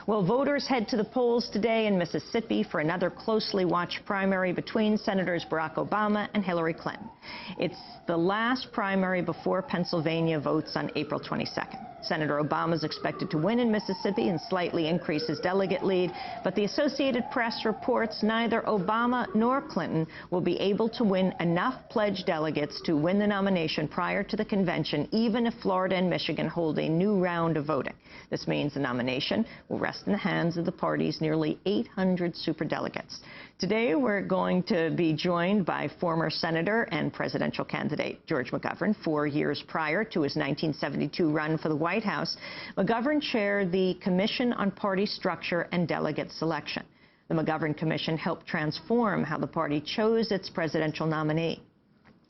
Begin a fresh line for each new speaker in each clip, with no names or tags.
Well, voters head to the polls today in Mississippi for another closely watched primary between Senators Barack Obama and Hillary Clinton. It's the last primary before Pennsylvania votes on April 22nd. Senator Obama is expected to win in Mississippi and slightly increase his delegate lead, but the Associated Press reports neither Obama nor Clinton will be able to win enough pledged delegates to win the nomination prior to the convention, even if Florida and Michigan hold a new round of voting. This means the nomination will rest in the hands of the party's nearly 800 superdelegates. Today, we're going to be joined by former Senator and presidential candidate George McGovern. 4 years prior to his 1972 run for the White House, McGovern chaired the Commission on Party Structure and Delegate Selection. The McGovern Commission helped transform how the party chose its presidential nominee.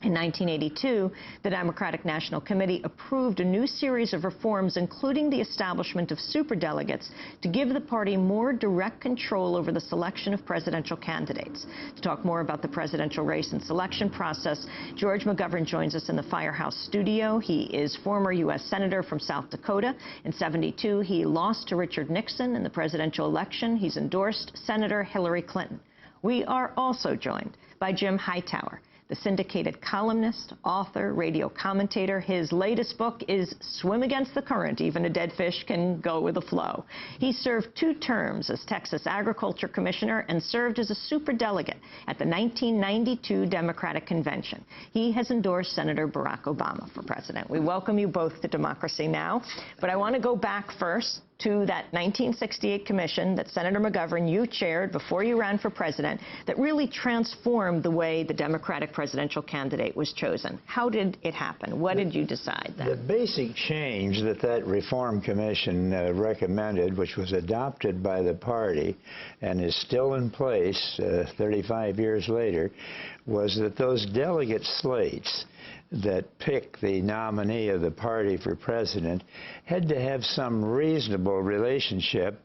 In 1982, the Democratic National Committee approved a new series of reforms, including the establishment of superdelegates, to give the party more direct control over the selection of presidential candidates. To talk more about the presidential race and selection process, George McGovern joins us in the Firehouse studio. He is former U.S. Senator from South Dakota. In '72, he lost to Richard Nixon in the presidential election. He's endorsed Senator Hillary Clinton. We are also joined by Jim Hightower, the syndicated columnist, author, radio commentator. His latest book is Swim Against the Current. Even a dead fish can go with the flow. He served 2 terms as Texas Agriculture Commissioner and served as a superdelegate at the 1992 Democratic Convention. He has endorsed Senator Barack Obama for president. We welcome you both to Democracy Now! But I want to go back first to that 1968 commission that Senator McGovern, you chaired before you ran for president, that really transformed the way the Democratic presidential candidate was chosen. How did it happen? What did you decide then?
The basic change that Reform Commission recommended, which was adopted by the party and is still in place 35 years later, was that those delegate slates that pick the nominee of the party for president had to have some reasonable relationship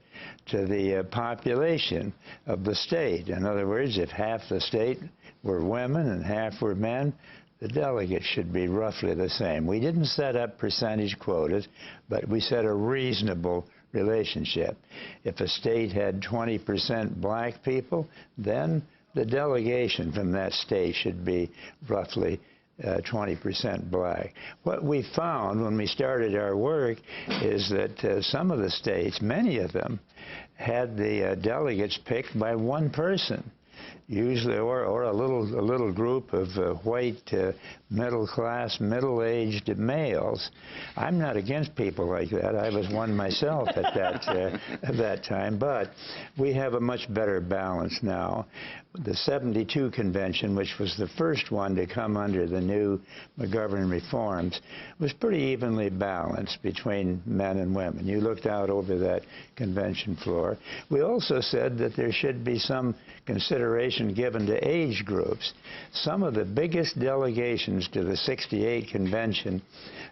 to the population of the state. In other words, if half the state were women and half were men, the delegates should be roughly the same. We didn't set up percentage quotas, but we set a reasonable relationship. If a state had 20% black people, then the delegation from that state should be roughly 20% black. What we found when we started our work is that some of the states, many of them, had the delegates picked by one person, usually, or a little group of white, middle-class, middle-aged males. I'm not against people like that. I was one myself at that time, but we have a much better balance now. The '72 convention, which was the first one to come under the new McGovern reforms, was pretty evenly balanced between men and women. You looked out over that convention floor. We also said that there should be some consideration given to age groups. Some of the biggest delegations to the '68 convention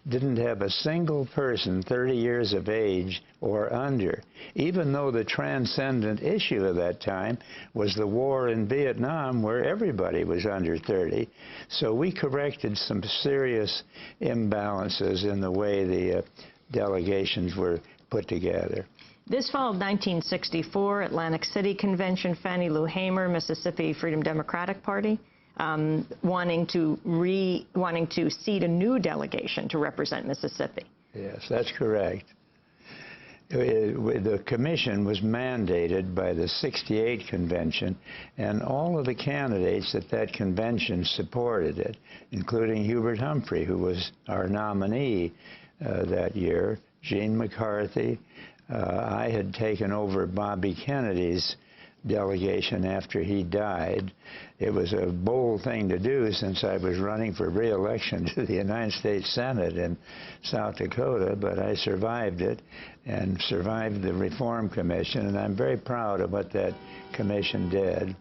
didn't have a single person 30 years of age or under, even though the transcendent issue of that time was the war in Vietnam, where everybody was under 30. So we corrected some serious imbalances in the way the delegations were put together.
This followed 1964 Atlantic City Convention. Fannie Lou Hamer, Mississippi Freedom Democratic Party, wanting to seat a new delegation to represent Mississippi.
Yes, that's correct. The commission was mandated by the '68 convention, and all of the candidates at that convention supported it, including Hubert Humphrey, who was our nominee that year, Gene McCarthy. I had taken over Bobby Kennedy's delegation after he died. It was a bold thing to do, since I was running for re-election to the United States Senate in South Dakota, but I survived it and survived the Reform Commission, and I'm very proud of what that commission did.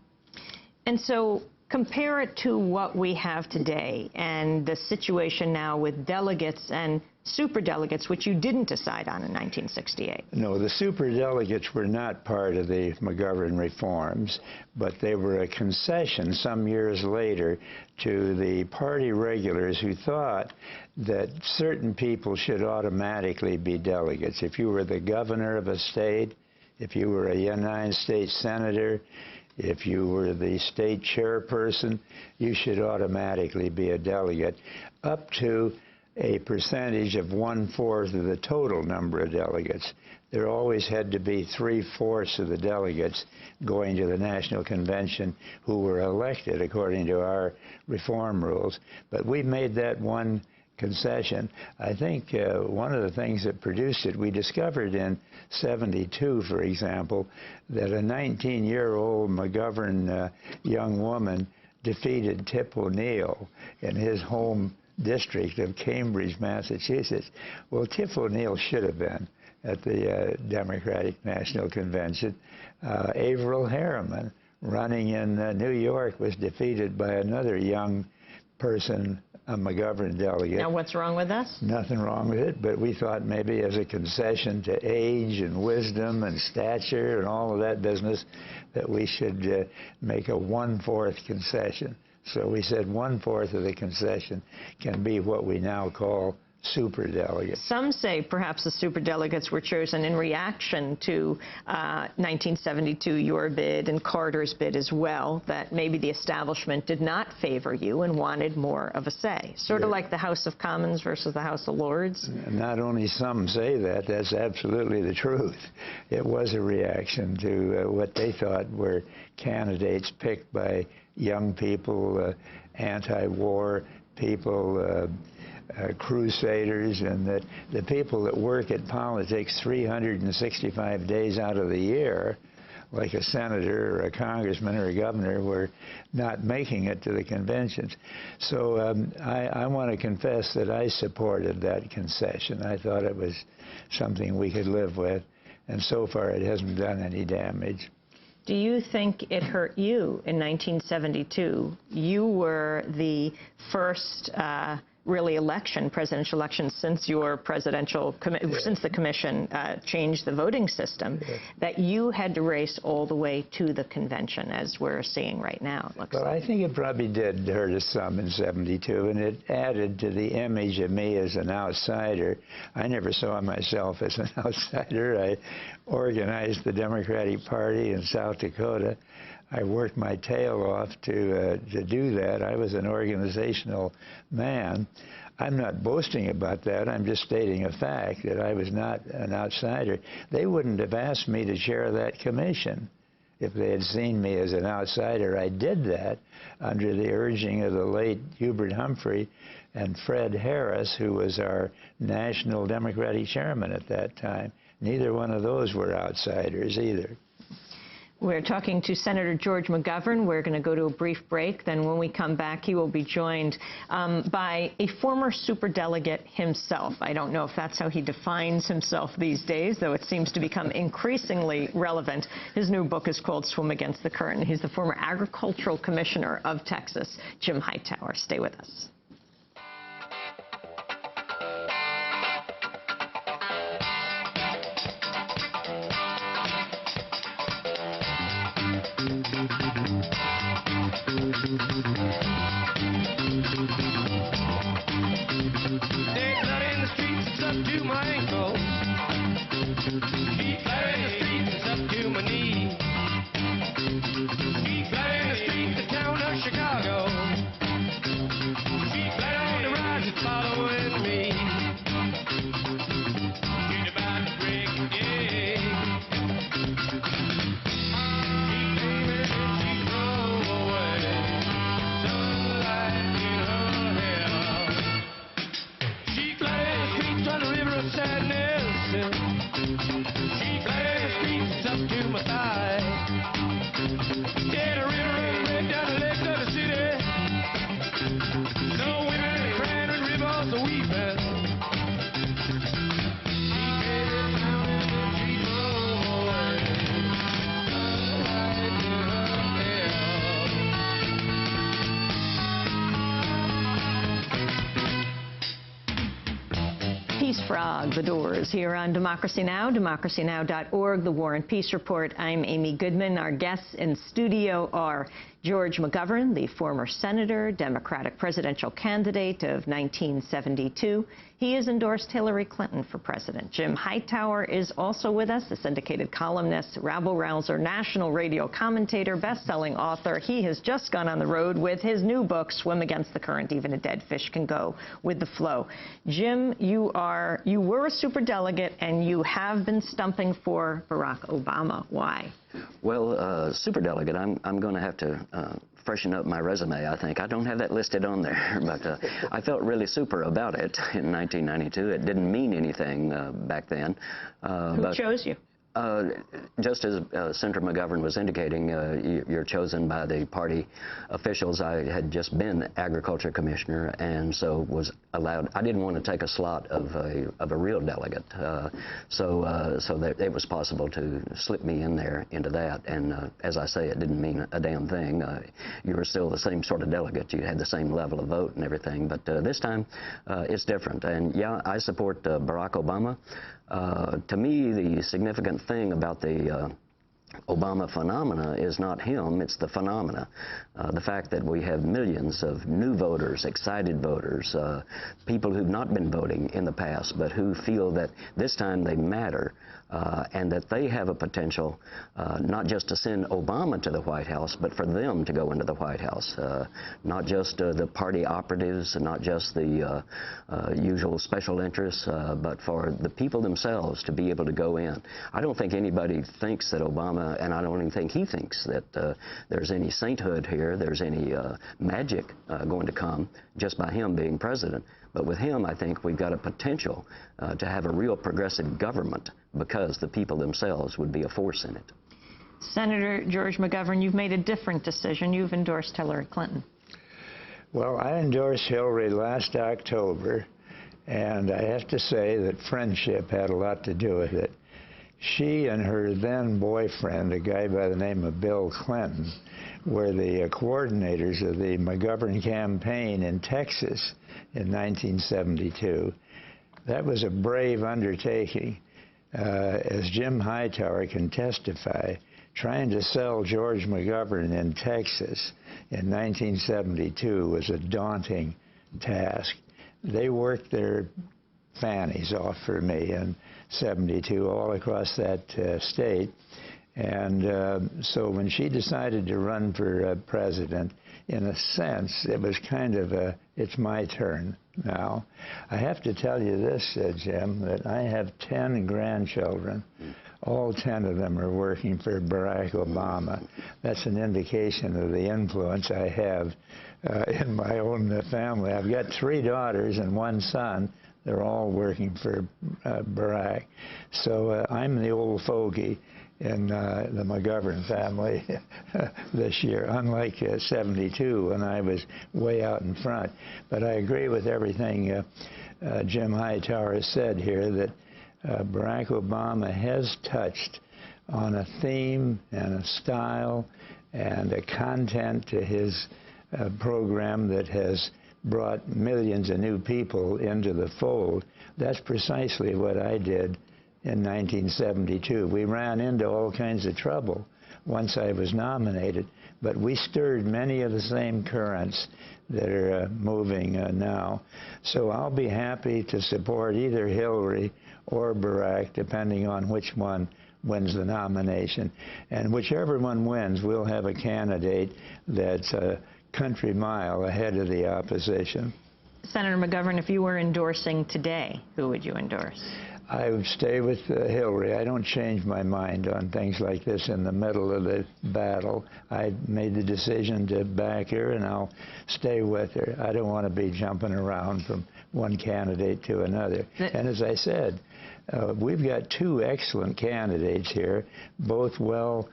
And so compare it to what we have today and the situation now with delegates and superdelegates, which you didn't decide on in 1968.
No, the superdelegates were not part of the McGovern reforms, but they were a concession some years later to the party regulars who thought that certain people should automatically be delegates. If you were the governor of a state, If you were a United States Senator, if you were the state chairperson, you should automatically be a delegate, up to a percentage of 1/4 of the total number of delegates. There always had to be 3/4 of the delegates going to the National Convention who were elected according to our reform rules. But we made that one concession. I think one of the things that produced it, we discovered in '72, for example, that a 19-year-old McGovern young woman defeated Tip O'Neill in his home district of Cambridge, Massachusetts. Well, Tip O'Neill should have been at the Democratic National Convention. Averell Harriman, running in New York, was defeated by another young person, a McGovern delegate.
Now, what's wrong with this?
Nothing wrong with it, but we thought maybe as a concession to age and wisdom and stature and all of that business that we should make a 1/4 concession. So we said 1/4 of the concession can be what we now call superdelegates.
Some say perhaps the superdelegates were chosen in reaction to 1972, your bid, and Carter's bid as well, that maybe the establishment did not favor you and wanted more of a say. Sort of like the House of Commons versus the House of Lords.
Not only some say that, that's absolutely the truth. It was a reaction to what they thought were candidates picked by young people, anti-war people, crusaders, and that the people that work at politics 365 days out of the year, like a senator or a congressman or a governor, were not making it to the conventions. So I want to confess that I supported that concession. I thought it was something we could live with, and so far it hasn't done any damage.
Do you think it hurt you in 1972? You were the first presidential election since your since the commission changed the voting system, that you had to race all the way to the convention, as we're seeing right now, it looks like.
Well, I think it probably did hurt us some in '72, and it added to the image of me as an outsider. I never saw myself as an outsider. I organized the Democratic Party in South Dakota. I worked my tail off to do that. I was an organizational man. I'm not boasting about that. I'm just stating a fact that I was not an outsider. They wouldn't have asked me to chair that commission if they had seen me as an outsider. I did that under the urging of the late Hubert Humphrey and Fred Harris, who was our national Democratic chairman at that time. Neither one of those were outsiders either.
We're talking to Senator George McGovern. We're going to go to a brief break. Then when we come back, he will be joined by a former superdelegate himself. I don't know if that's how he defines himself these days, though it seems to become increasingly relevant. His new book is called Swim Against the Current. He's the former agricultural commissioner of Texas, Jim Hightower. Stay with us. Frog, The Doors, here on Democracy Now!, democracynow.org, The War and Peace Report. I'm Amy Goodman. Our guests in studio are George McGovern, the former senator, Democratic presidential candidate of 1972, he has endorsed Hillary Clinton for president. Jim Hightower is also with us, the syndicated columnist, rabble-rouser, national radio commentator, best-selling author. He has just gone on the road with his new book, Swim Against the Current, Even a Dead Fish Can Go with the Flow. Jim, you were a superdelegate, and you have been stumping for Barack Obama. Why?
Well, superdelegate, I'm going to have to freshen up my resume, I think. I don't have that listed on there, but I felt really super about it in 1992. It didn't mean anything back then.
Who chose you?
Just as Senator McGovern was indicating, you're chosen by the party officials. I had just been agriculture commissioner, and so was allowed. I didn't want to take a slot of a real delegate, so that it was possible to slip me in there into that. And as I say, it didn't mean a damn thing. You were still the same sort of delegate. You had the same level of vote and everything. But this time, it's different. And yeah, I support Barack Obama. To me, the significant thing about the Obama phenomena is not him, it's the phenomena. The fact that we have millions of new voters, excited voters, people who've not been voting in the past, but who feel that this time they matter, and that they have a potential not just to send Obama to the White House, but for them to go into the White House. Not just the party operatives, not just the usual special interests, but for the people themselves to be able to go in. I don't think anybody thinks that Obama, and I don't even think he thinks that there's any sainthood here, there's any magic going to come just by him being president. But with him, I think we've got a potential to have a real progressive government because the people themselves would be a force in it.
Senator George McGovern, you've made a different decision. You've endorsed Hillary Clinton.
Well, I endorsed Hillary last October, and I have to say that friendship had a lot to do with it. She and her then boyfriend, a guy by the name of Bill Clinton, were the coordinators of the McGovern campaign in Texas in 1972. That was a brave undertaking. As Jim Hightower can testify, trying to sell George McGovern in Texas in 1972 was a daunting task. They worked their fannies off for me in 72 all across that state. And so when she decided to run for president, in a sense, it was kind of a, it's my turn now. I have to tell you this, Jim, that I have 10 grandchildren. All 10 of them are working for Barack Obama. That's an indication of the influence I have in my own family. I've got 3 daughters and 1 son. They're all working for Barack. So I'm the old fogey in the McGovern family this year, unlike 72 when I was way out in front. But I agree with everything Jim Hightower has said here, that Barack Obama has touched on a theme and a style and a content to his program that has brought millions of new people into the fold. That's precisely what I did in 1972. We ran into all kinds of trouble once I was nominated, but we stirred many of the same currents that are moving now. So I'll be happy to support either Hillary or Barack, depending on which one wins the nomination. And whichever one wins, we'll have a candidate that's a country mile ahead of the opposition.
Senator McGovern, if you were endorsing today, who would you endorse?
I would stay with Hillary. I don't change my mind on things like this in the middle of the battle. I made the decision to back her, and I'll stay with her. I don't want to be jumping around from one candidate to another. And as I said, we've got 2 excellent candidates here, both well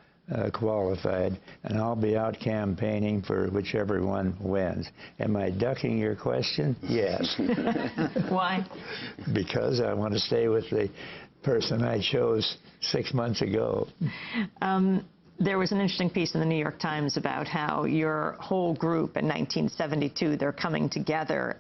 qualified, and I'll be out campaigning for whichever one wins. Am I ducking your question? Yes.
Why?
Because I want to stay with the person I chose 6 months ago.
There was an interesting piece in the New York Times about how your whole group in 1972, they're coming together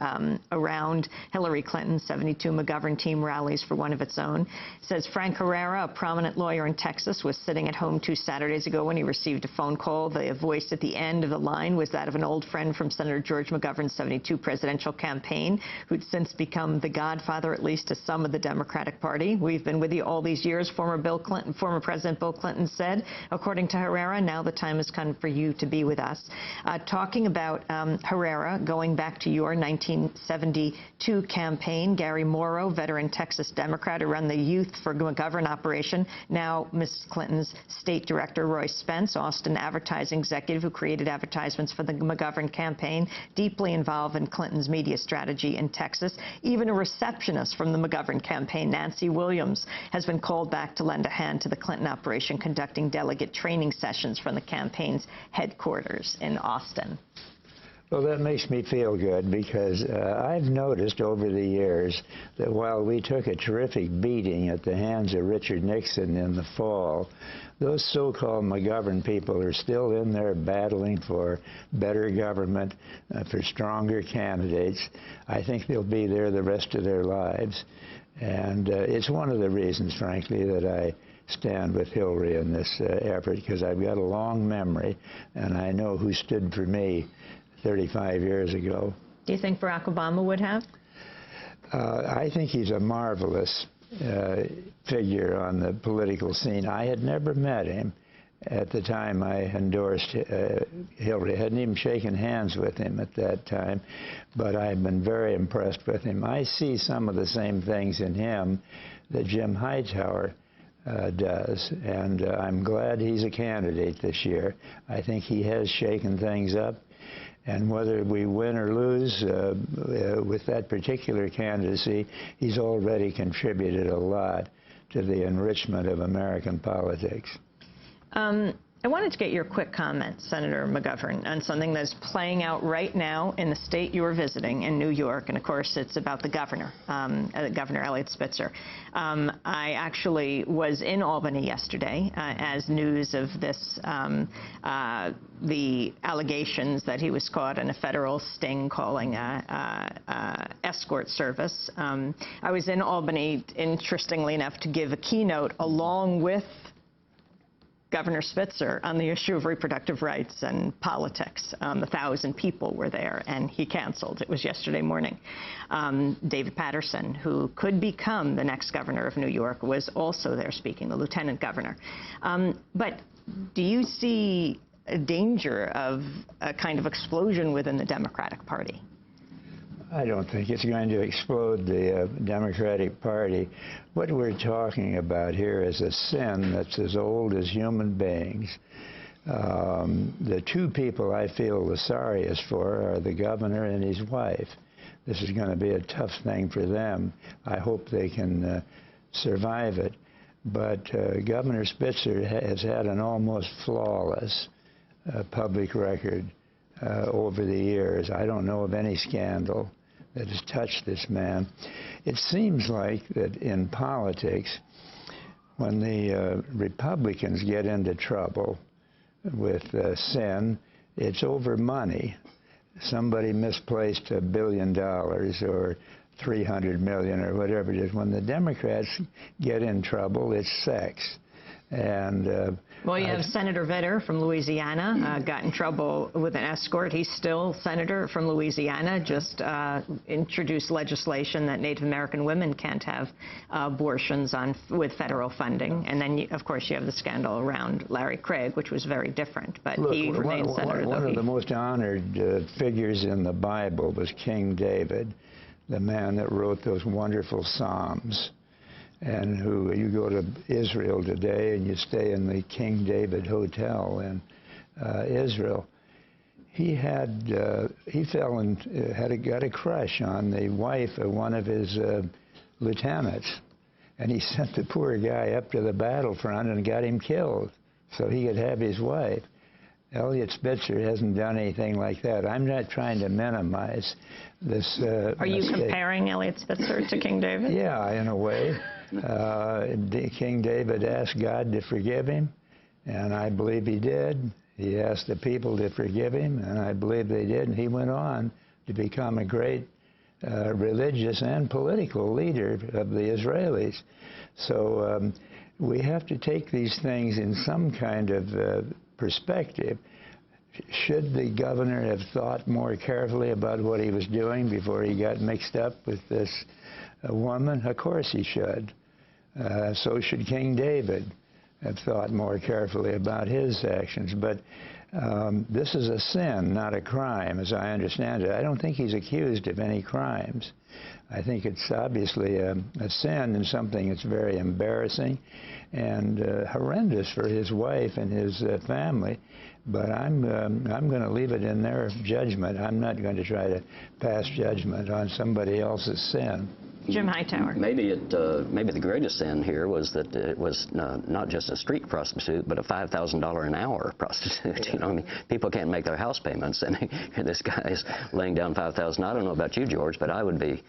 around Hillary Clinton's 72 McGovern team rallies for one of its own. It says Frank Herrera, a prominent lawyer in Texas, was sitting at home 2 Saturdays ago when he received a phone call. The voice at the end of the line was that of an old friend from Senator George McGovern's 72 presidential campaign, who'd since become the godfather, at least to some of the Democratic Party. We've been with you all these years, former President Bill Clinton said. According to Herrera, now the time has come for you to be with us. Talking about Herrera, going back to your 1972 campaign, Gary Morrow, veteran Texas Democrat who ran the Youth for McGovern operation, now Mrs. Clinton's state director, Roy Spence, Austin advertising executive who created advertisements for the McGovern campaign, deeply involved in Clinton's media strategy in Texas. Even a receptionist from the McGovern campaign, Nancy Williams, has been called back to lend a hand to the Clinton operation, conducting delegate training sessions from the campaign's headquarters in Austin.
Well, that makes me feel good because I've noticed over the years that while we took a terrific beating at the hands of Richard Nixon in the fall, those so-called McGovern people are still in there battling for better government, for stronger candidates. I think they'll be there the rest of their lives. And it's one of the reasons, frankly, that I stand with Hillary in this effort, because I've got a long memory, and I know who stood for me 35 years ago.
Do you think Barack Obama would have?
I think he's a marvelous figure on the political scene. I had never met him at the time I endorsed Hillary. I hadn't even shaken hands with him at that time, but I've been very impressed with him. I see some of the same things in him that Jim Hightower does, and I'm glad he's a candidate this year. I think he has shaken things up, and whether we win or lose with that particular candidacy, he's already contributed a lot to the enrichment of American politics.
I wanted to get your quick comment, Senator McGovern, on something that's playing out right now in the state you were visiting in New York, and of course it's about the governor, Governor Elliot Spitzer. I actually was in Albany yesterday as news of this, the allegations that he was caught in a federal sting calling escort service. I was in Albany, interestingly enough, to give a keynote along with Governor Spitzer on the issue of reproductive rights and politics. 1,000 people were there, and he canceled. It was yesterday morning. David Patterson, who could become the next governor of New York, was also there speaking, the lieutenant governor. But do you see a danger of a kind of explosion within the Democratic Party?
I don't think it's going to explode the Democratic Party. What we're talking about here is a sin that's as old as human beings. The two people I feel the sorriest for are the governor and his wife. This is going to be a tough thing for them. I hope they can survive it. But Governor Spitzer has had an almost flawless public record over the years. I don't know of any scandal that has touched this man. It seems like that in politics, when the Republicans get into trouble with sin, it's over money. Somebody misplaced $1 billion or $300 million or whatever it is. When the Democrats get in trouble, it's sex. And
well, you have Senator Vitter from Louisiana got in trouble with an escort. He's still senator from Louisiana, just introduced legislation that Native American women can't have abortions with federal funding. And then, of course, you have the scandal around Larry Craig, which was very different. But
look,
he remains senator.
One of the most honored figures in the Bible was King David, the man that wrote those wonderful Psalms. And who, you go to Israel today and you stay in the King David Hotel in Israel. He got a crush on the wife of one of his lieutenants, and he sent the poor guy up to the battlefront and got him killed so he could have his wife. Elliot Spitzer hasn't done anything like that. I'm not trying to minimize this.
Are you comparing Elliot Spitzer to King David?
Yeah, in a way. King David asked God to forgive him, And I believe he did. He asked the people to forgive him, and I believe they did. And he went on to become a great religious and political leader of the Israelis. So we have to take these things in some kind of perspective. Should the governor have thought more carefully about what he was doing before he got mixed up with this woman? Of course he should. So should King David have thought more carefully about his actions. But this is a sin, not a crime, as I understand it. I don't think he's accused of any crimes. I think it's obviously a sin and something that's very embarrassing and horrendous for his wife and his family. But I'm going to leave it in their judgment. I'm not going to try to pass judgment on somebody else's sin.
Jim Hightower.
Maybe the greatest sin here was that it was not just a street prostitute, but a $5,000 an hour prostitute.
Yeah.
You know, I mean, people can't make their house payments, and this guy's laying down $5,000. I don't know about you, George, but I'd be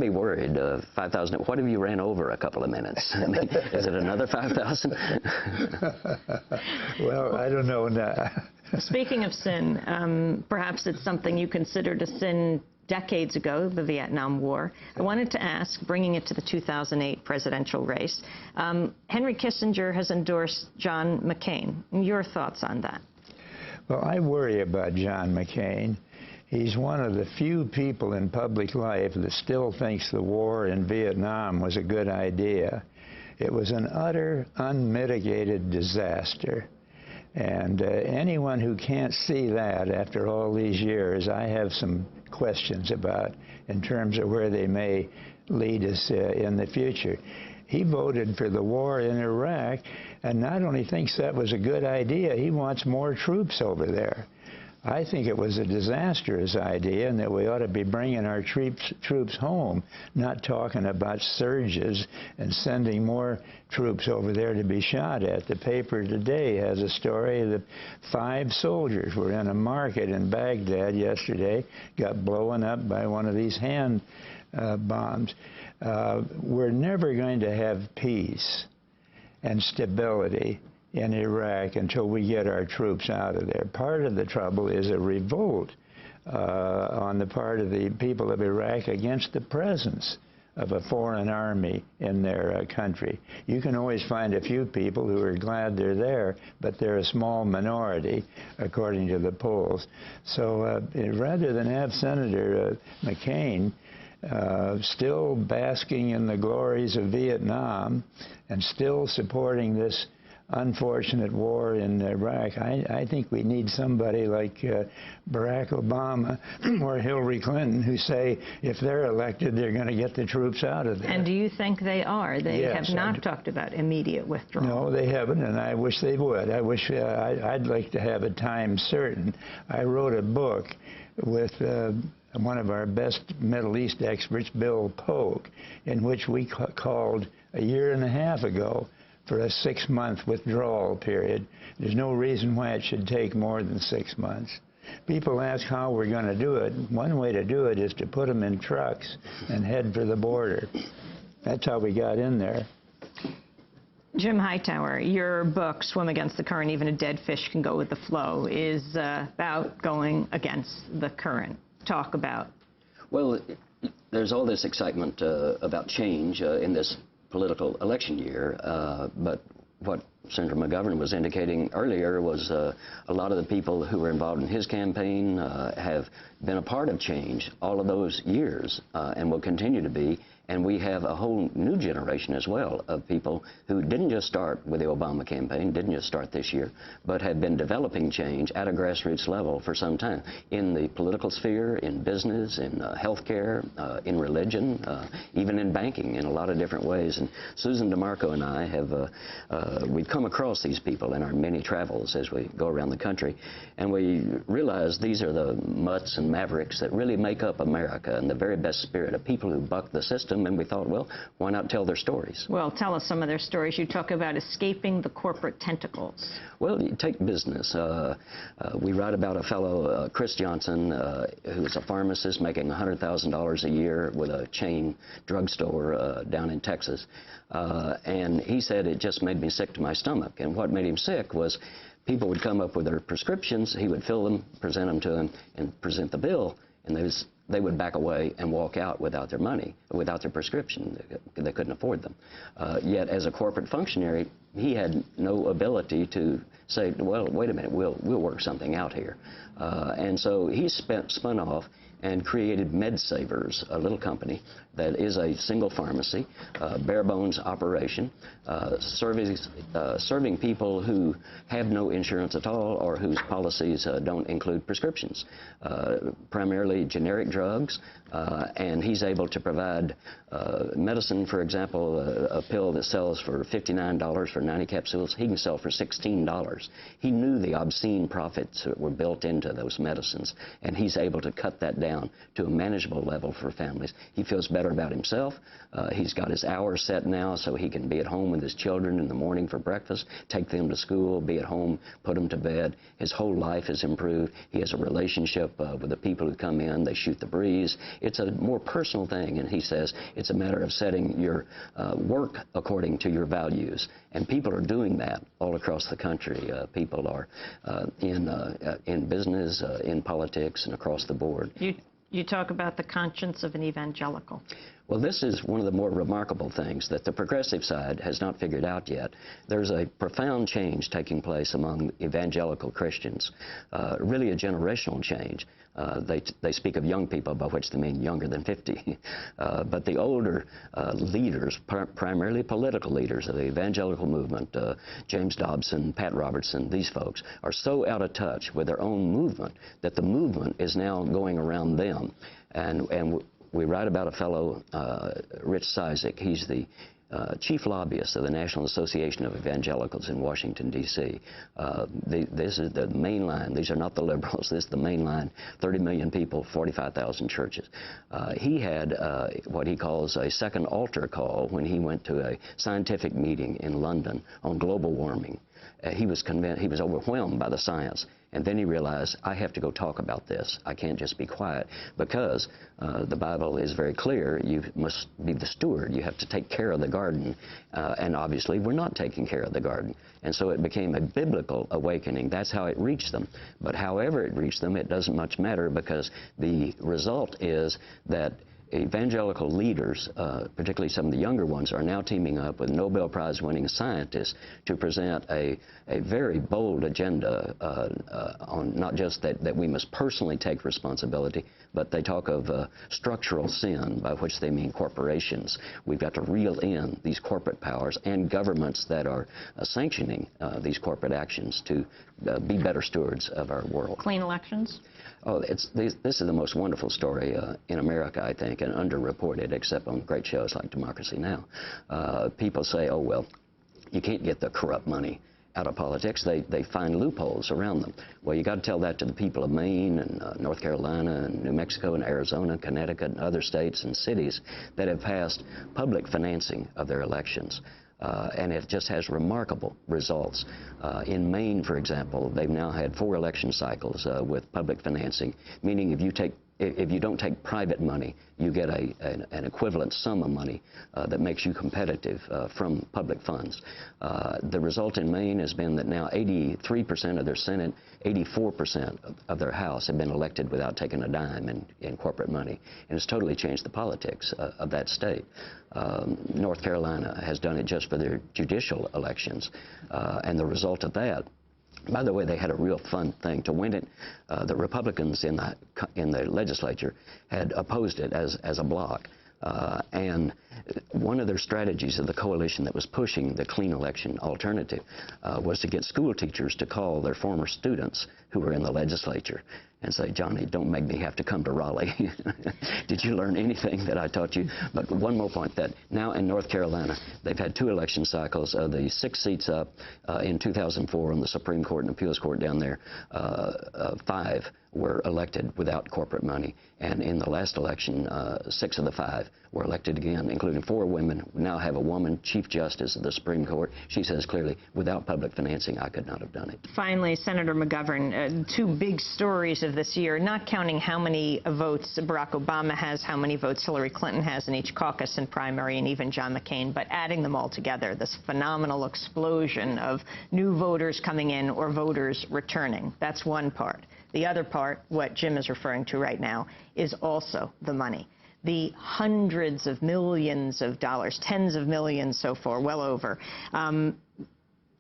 worried. $5,000. What if you ran over a couple of minutes? I mean, is it another $5,000?
Well, I don't know now.
Speaking of sin, perhaps it's something you considered a sin decades ago, the Vietnam War. I wanted to ask, bringing it to the 2008 presidential race, Henry Kissinger has endorsed John McCain. Your thoughts on that?
Well, I worry about John McCain. He's one of the few people in public life that still thinks the war in Vietnam was a good idea. It was an utter, unmitigated disaster. And anyone who can't see that after all these years, I have some questions about in terms of where they may lead us in the future. He voted for the war in Iraq and not only thinks that was a good idea, he wants more troops over there. I think it was a disastrous idea and that we ought to be bringing our troops home, not talking about surges and sending more troops over there to be shot at. The paper today has a story that 5 soldiers were in a market in Baghdad yesterday, got blown up by one of these hand bombs. We're never going to have peace and stability in Iraq until we get our troops out of there. Part of the trouble is a revolt on the part of the people of Iraq against the presence of a foreign army in their country. You can always find a few people who are glad they're there, but they're a small minority, according to the polls. So rather than have Senator McCain still basking in the glories of Vietnam and still supporting this unfortunate war in Iraq, I think we need somebody like Barack Obama or Hillary Clinton who say if they're elected, they're going to get the troops out of there.
And do you think they are? They
Yes,
have not talked about immediate withdrawal.
No, they haven't, and I wish they would. I wish I'd like to have a time certain. I wrote a book with one of our best Middle East experts, Bill Polk, in which we called a year and a half ago for a 6-month withdrawal period. There's no reason why it should take more than 6 months. People ask how we're going to do it. One way to do it is to put them in trucks and head for the border. That's how we got in there.
Jim Hightower, your book, Swim Against the Current, Even a Dead Fish Can Go with the Flow, is about going against the current. Talk about.
Well, there's all this excitement about change in this political election year, but what Senator McGovern was indicating earlier was a lot of the people who were involved in his campaign have been a part of change all of those years and will continue to be. And we have a whole new generation as well of people who didn't just start with the Obama campaign, didn't just start this year, but have been developing change at a grassroots level for some time in the political sphere, in business, in healthcare, in religion, even in banking in a lot of different ways. And Susan DeMarco and I have, we've come across these people in our many travels as we go around the country, and we realize these are the mutts and mavericks that really make up America and the very best spirit of people who buck the system them, and we thought, well, why not tell their stories?
Well, tell us some of their stories. You talk about escaping the corporate tentacles.
Well, you take business. We write about a fellow, Chris Johnson, who's a pharmacist making $100,000 a year with a chain drugstore down in Texas. And he said, it just made me sick to my stomach. And what made him sick was people would come up with their prescriptions, he would fill them, present them to them, and present the bill, and they would back away and walk out without their money, without their prescription. They couldn't afford them. Yet, as a corporate functionary, he had no ability to say, well, wait a minute, we'll work something out here. And so he spun off and created MedSavers, a little company that is a single pharmacy, bare bones operation, serving people who have no insurance at all or whose policies don't include prescriptions, primarily generic drugs, and he's able to provide medicine, for example, a pill that sells for $59 for 90 capsules, he can sell for $16. He knew the obscene profits that were built into those medicines, and he's able to cut that down to a manageable level for families. He feels better about himself. He's got his hours set now so he can be at home with his children in the morning for breakfast, take them to school, be at home, put them to bed. His whole life has improved. He has a relationship with the people who come in. They shoot the breeze. It's a more personal thing, and he says it's a matter of setting your work according to your values. And people are doing that all across the country. People are in business, in politics, and across the board.
You talk about the conscience of an evangelical.
Well, this is one of the more remarkable things that the progressive side has not figured out yet. There's a profound change taking place among evangelical Christians, really a generational change. They speak of young people, by which they mean younger than 50. But the older leaders, primarily political leaders of the evangelical movement, James Dobson, Pat Robertson, these folks, are so out of touch with their own movement that the movement is now going around them. And we write about a fellow, Rich Cizik. He's the chief lobbyist of the National Association of Evangelicals in Washington, D.C. This is the main line. These are not the liberals. This is the main line. 30 million people, 45,000 churches. He had what he calls a second altar call when he went to a scientific meeting in London on global warming. He was convinced, he was overwhelmed by the science. And then he realized, I have to go talk about this. I can't just be quiet, because the Bible is very clear. You must be the steward. You have to take care of the garden. And obviously, we're not taking care of the garden. And so it became a biblical awakening. That's how it reached them. But however it reached them, it doesn't much matter, because the result is that evangelical leaders, particularly some of the younger ones, are now teaming up with Nobel Prize-winning scientists to present a very bold agenda on not just that we must personally take responsibility, but they talk of structural sin, by which they mean corporations. We've got to reel in these corporate powers and governments that are sanctioning these corporate actions to be better stewards of our world.
Clean elections?
Oh, this is the most wonderful story in America, I think, and underreported, except on great shows like Democracy Now! People say, oh, well, you can't get the corrupt money out of politics. They find loopholes around them. Well, you got to tell that to the people of Maine and North Carolina and New Mexico and Arizona, Connecticut, and other states and cities that have passed public financing of their elections. And it just has remarkable results. In Maine, for example, they've now had 4 election cycles with public financing, meaning if you don't take private money, you get an equivalent sum of money that makes you competitive from public funds. The result in Maine has been that now 83% of their Senate, 84% of their House have been elected without taking a dime in corporate money. And it's totally changed the politics of that state. North Carolina has done it just for their judicial elections. And the result of that, by the way, they had a real fun thing. To win it, the Republicans in the legislature had opposed it as a bloc. And one of their strategies of the coalition that was pushing the clean election alternative was to get school teachers to call their former students who were in the legislature and say, Johnny, don't make me have to come to Raleigh. Did you learn anything that I taught you? But one more point, that now in North Carolina, they've had 2 election cycles. The 6 seats up in 2004 on the Supreme Court and Appeals Court down there, 5 were elected without corporate money. And in the last election, 6 of the 5 were elected again, including 4 women. We now have a woman Chief Justice of the Supreme Court. She says clearly, without public financing, I could not have done it.
Finally, Senator McGovern, 2 big stories of this year, not counting how many votes Barack Obama has, how many votes Hillary Clinton has in each caucus and primary, and even John McCain, but adding them all together, this phenomenal explosion of new voters coming in or voters returning. That's one part. The other part, what Jim is referring to right now, is also the money. The hundreds of millions of dollars, tens of millions so far, well over,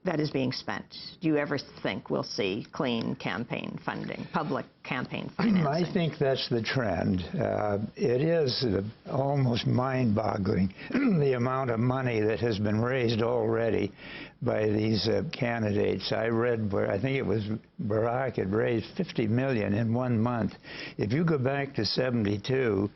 that is being spent. Do you ever think we'll see clean campaign funding, public campaign financing?
I think that's the trend. It is almost mind-boggling, the amount of money that has been raised already by these candidates. I read where I think it was Barack had raised $50 million in 1 month. If you go back to '72,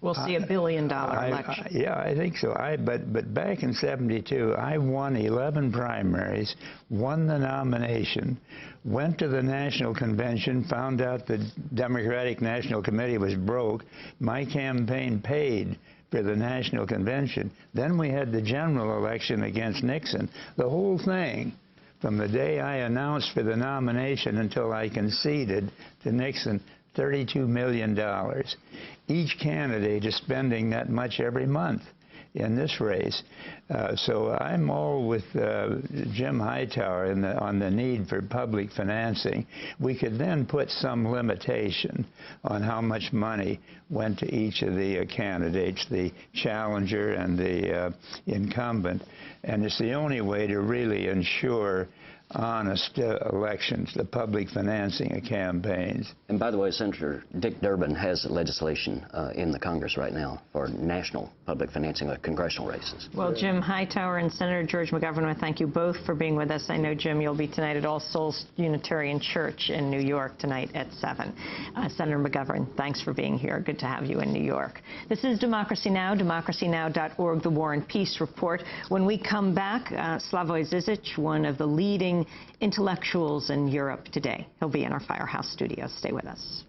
we'll see $1 billion election.
Yeah, I think so. But back in '72, I won 11 primaries, won the nomination, went to the National Convention, found out the Democratic National Committee was broke. My campaign paid for the National Convention. Then we had the general election against Nixon. The whole thing, from the day I announced for the nomination until I conceded to Nixon, $32 million. Each candidate is spending that much every month in this race. So I'm all with Jim Hightower on the need for public financing. We could then put some limitation on how much money went to each of the candidates, the challenger and the incumbent. And it's the only way to really ensure honest elections, the public financing of campaigns.
And by the way, Senator Dick Durbin has legislation in the Congress right now for national public financing of congressional races.
Well, Jim Hightower and Senator George McGovern, I thank you both for being with us. I know, Jim, you'll be tonight at All Souls Unitarian Church in New York tonight at 7. Senator McGovern, thanks for being here. Good to have you in New York. This is Democracy Now!, democracynow.org, the War and Peace Report. When we come back, Slavoj Žižić, one of the leading intellectuals in Europe today. He'll be in our Firehouse studios. Stay with us.